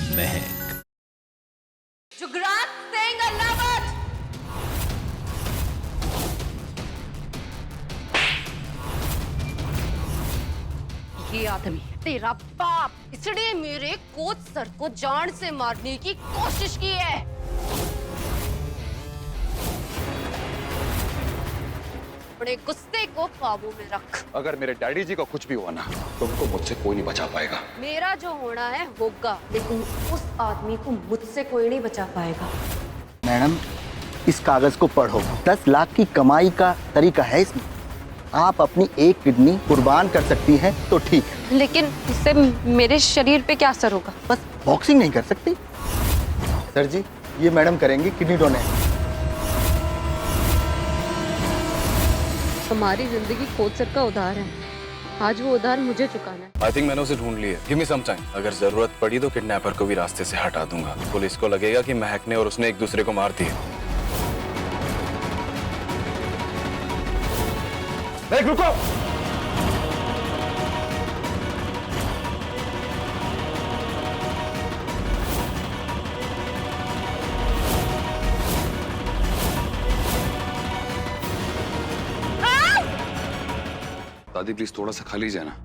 महक। जुगरात सिंह अल्लावट। ये आदमी तेरा बाप, इसने मेरे कोच सर को जान से मारने की कोशिश की है। अपने गुस्से को काबू में रख। अगर मेरे डैडी जी को कुछ भी हुआ ना, तुमको मुझसे कोई नहीं बचा पाएगा। मेरा जो होना है होगा, लेकिन उस आदमी को मुझसे कोई नहीं बचा पाएगा। मैडम, इस कागज को पढ़ो। 10 लाख की कमाई का तरीका है इसमें। आप अपनी एक किडनी कुर्बान कर सकती हैं तो ठीक है, लेकिन इससे मेरे शरीर पे क्या असर होगा? बस बॉक्सिंग नहीं कर सकती। सर जी, ये मैडम करेंगी किडनी डोनेट। हमारी जिंदगी कोच सर का उधार है, आज वो उधार मुझे चुकाना है। आई थिंक मैंने उसे ढूंढ लिया। Give me some time. अगर जरूरत पड़ी तो किडनैपर को भी रास्ते से हटा दूंगा। पुलिस को लगेगा कि महक ने और उसने एक दूसरे को मार दिया। रुको। दादी प्लीज थोड़ा सा खा लीजिए ना।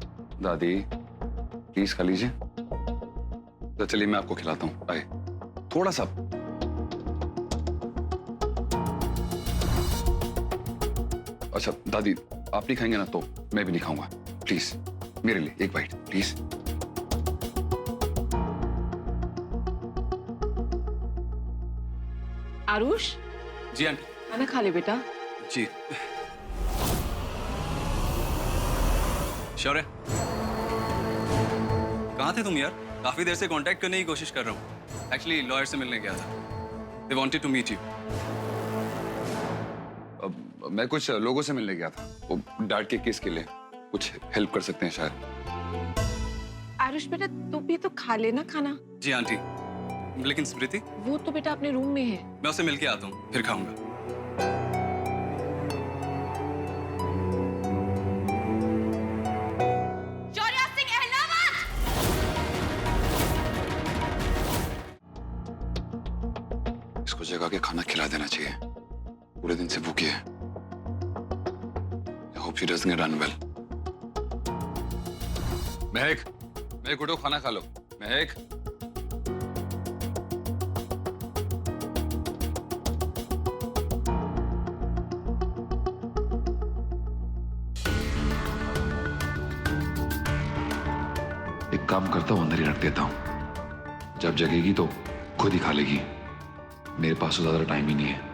दादी प्लीज खा लीजिए। तो चलिए मैं आपको खिलाता हूँ। आए थोड़ा सा। अच्छा दादी, आप नहीं खाएंगे ना तो मैं भी नहीं खाऊंगा। प्लीज मेरे लिए एक बाइट प्लीज। आरुष, जी आंटी। खाना खा ले बेटा। जी शौर्य, कहाँ थे तुम यार? काफी देर से कांटेक्ट करने की कोशिश कर रहा हूँ। एक्चुअली लॉयर से मिलने गया था। They wanted to meet you. मैं कुछ लोगों से मिलने गया था, वो डैड के केस के लिए कुछ हेल्प कर सकते हैं शायद। आरुष बेटा, तू भी तो खा लेना खाना। जी आंटी, लेकिन स्मृति? वो तो बेटा अपने रूम में है। मैं उसे मिलके आता हूँ, फिर खाऊंगा। इसको जगा के खाना खिला देना चाहिए, पूरे दिन से भूखी है। I hope she doesn't get unwell. महक, महक उठो, खाना खा लो। महक। एक काम करता हूं, अंदर ही रख देता हूं। जब जगेगी तो खुद ही खा लेगी। मेरे पास तो ज्यादा टाइम ही नहीं है।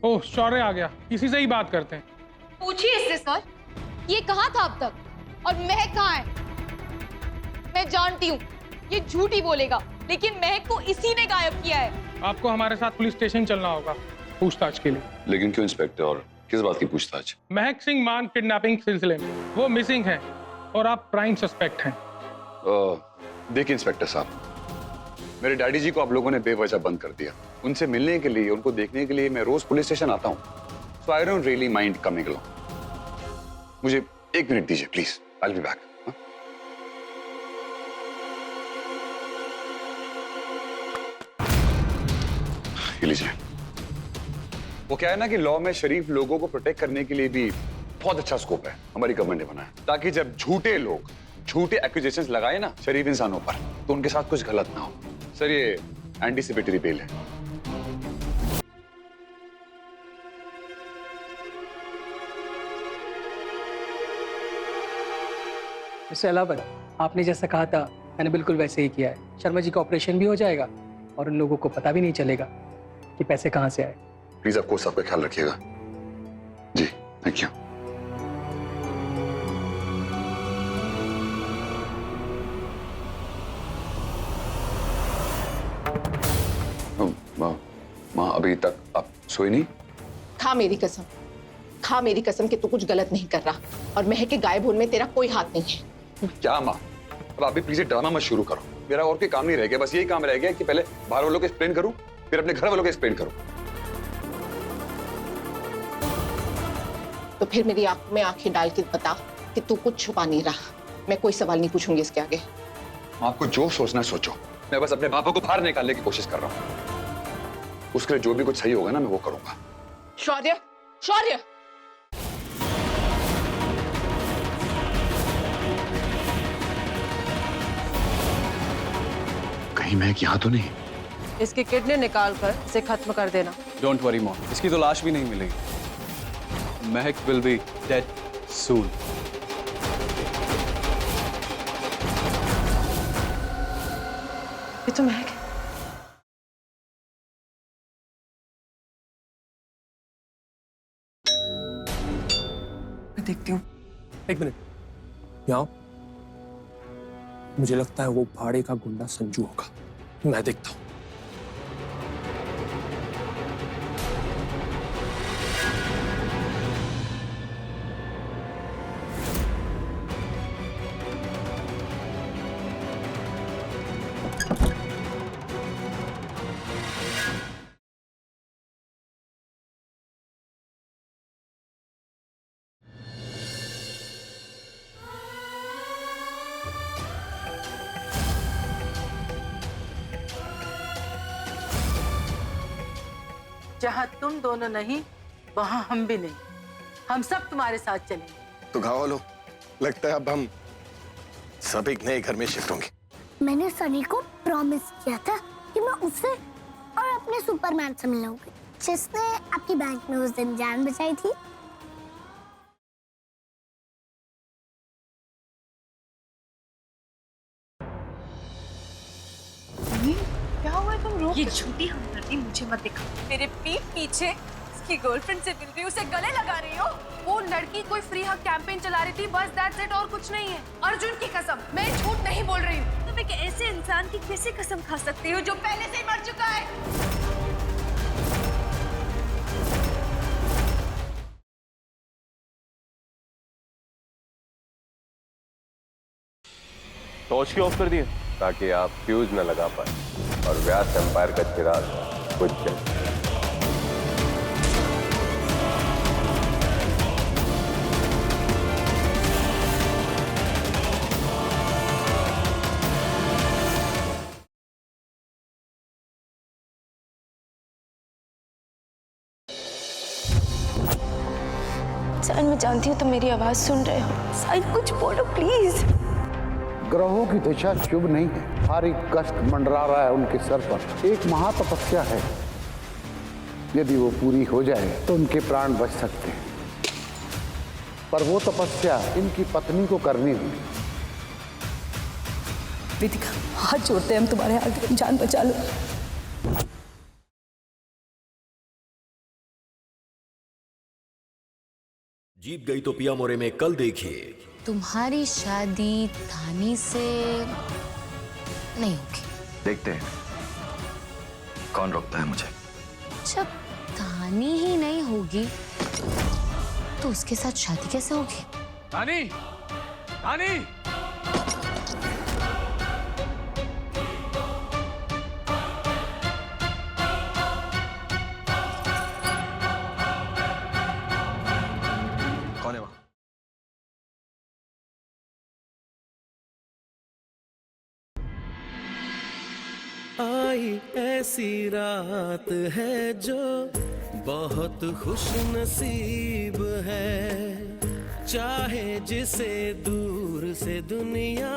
ओह, शौर्य आ गया। इसी से ही बात करते हैं। पूछिए इससे सर, ये कहाँ था अब तक, और महक कहाँ है? मैं जानती हूँ ये झूठ ही बोलेगा, लेकिन महक को इसी ने गायब किया है। आपको हमारे साथ पुलिस स्टेशन चलना होगा पूछताछ के लिए। लेकिन क्यों इंस्पेक्टर, और किस बात की पूछताछ? महक सिंह मान किडनैपिंग सिलसिले में वो मिसिंग है और आप प्राइम सस्पेक्ट हैं। देखिए इंस्पेक्टर साहब, मेरे डैडी जी को आप लोगों ने बेवजह बंद कर दिया। उनसे मिलने के लिए, उनको देखने के लिए मैं रोज पुलिस स्टेशन आता हूँ। So I don't really mind coming along. मुझे 1 मिनट दीजिए please, I will be back. लीजिए। वो क्या है ना कि लॉ में शरीफ लोगों को प्रोटेक्ट करने के लिए भी बहुत अच्छा स्कोप है, हमारी गवर्नमेंट ने बनाया, ताकि जब झूठे लोग झूठे एक्यूजेशंस लगाए ना शरीफ इंसानों पर, तो उनके साथ कुछ गलत ना हो। सर, ये एंटीसिपेटरी बेल है। मिस्टर अलावत, आपने जैसा कहा था मैंने बिल्कुल वैसे ही किया है। शर्मा जी का ऑपरेशन भी हो जाएगा और उन लोगों को पता भी नहीं चलेगा कि पैसे कहाँ से आए। प्लीज आपको सबका ख्याल रखिएगा। जी थैंक यू। माँ, अभी तक आप सोई नहीं? खा मेरी कसम, खा मेरी कसम कि तू कुछ गलत नहीं कर रहा और महक के गायब होने में तेरा कोई हाथ नहीं है। क्या माँ, अब आप भी प्लीज ड्रामा मत शुरू करो। मेरा और कोई काम नहीं रह गया, बस यही काम रह गया कि पहले बाहर वालों को एक्सप्लेन करूं, फिर अपने घर वालों को एक्सप्लेन करूं। तो फिर मेरी आंख में आंखें डाल के बता कि तू कुछ छुपा नहीं रहा। मैं कोई सवाल नहीं पूछूंगी इसके आगे। आपको जो सोचना है सोचो, मैं बस अपने पापा को बाहर निकालने की कोशिश कर रहा हूं। उसके लिए जो भी कुछ सही होगा ना, मैं वो करूंगा। शौर्य, शौर्य, कहीं महक यहाँ तो नहीं? इसकी किडनी निकाल कर इसे खत्म कर देना। डोंट वरी मॉम, इसकी तो लाश भी नहीं मिलेगी। महक विल बी डेड सून। ये तो महक है। मैं देखती हूँ। एक मिनट, यहाँ मुझे लगता है वो भाड़े का गुंडा संजू होगा। मैं देखता हूँ। जहाँ तुम दोनों नहीं, वहाँ हम भी नहीं। हम सब तुम्हारे साथ चलेंगे। तो गाँव वालों, लगता है अब हम सब एक नए घर में शिफ्ट होंगे। मैंने सनी को प्रॉमिस किया था कि मैं उससे और अपने सुपरमैन से मिलूंगी, जिसने आपकी बैंक में उस दिन जान बचाई थी। क्या हुआ, तुम रो? ये झूठी हमदर्दी मुझे मत दिखा। मेरे पीठ पीछे उसकी गर्लफ्रेंड से मिल रही, उसे गले लगा रही हो। वो लड़की कोई फ्री हक कैंपेन चला रही थी, बस दैट्स इट, और कुछ नहीं है। अर्जुन की कसम, मैं झूठ नहीं बोल रही हूँ। तुम एक ऐसे इंसान की कैसे कसम खा सकती हो जो पहले से ही मर चुका है? टॉर्च क्यों ऑफ कर दिए? ताकि आप फ्यूज न लगा पाए और व्यास एम्पायर का चिराग बुझ जाए। साइन, मैं जानती हूँ तुम मेरी आवाज सुन रहे हो। साइन, कुछ बोलो प्लीज। ग्रहों की दिशा शुभ नहीं है। भारी कष्ट मंडरा रहा है उनके सर पर। एक महातपस्या है, यदि वो पूरी हो जाए तो उनके प्राण बच सकते हैं, पर वो तपस्या इनकी पत्नी को करनी होगी। रितिका, हाथ जोड़ते हैं हम तुम्हारे हाथ, जान बचा लो। जीत गई तो पिया मोरे में कल देखिए। तुम्हारी शादी धानी से नहीं होगी। देखते हैं कौन रोकता है मुझे। जब धानी ही नहीं होगी तो उसके साथ शादी कैसे होगी? धानी, धानी। कौन है वहाँ? आई ऐसी रात है जो बहुत खुश नसीब है, चाहे जिसे दूर से दुनिया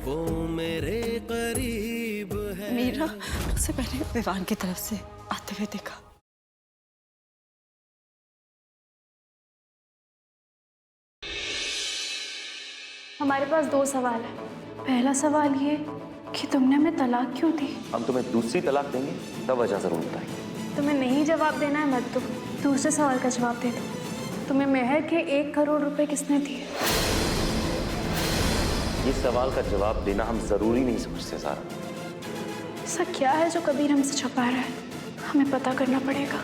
वो मेरे करीब है। मीरा उसे पहले विवान की तरफ से आते हुए देखा। हमारे पास दो सवाल है। पहला सवाल ये कि तुमने हमें तलाक क्यों दी? हम तुम्हें दूसरी तलाक देंगे, तब वजह जरूर बताएंगे। तुम्हें नहीं जवाब देना है मत दो, दूसरे सवाल का जवाब दे दो। तुम्हें मेहर के 1 करोड़ रुपए किसने दिए? ये सवाल का जवाब देना हम जरूरी नहीं समझते सारा। ऐसा क्या है जो कबीर हमसे छुपा रहा है? हमें पता करना पड़ेगा।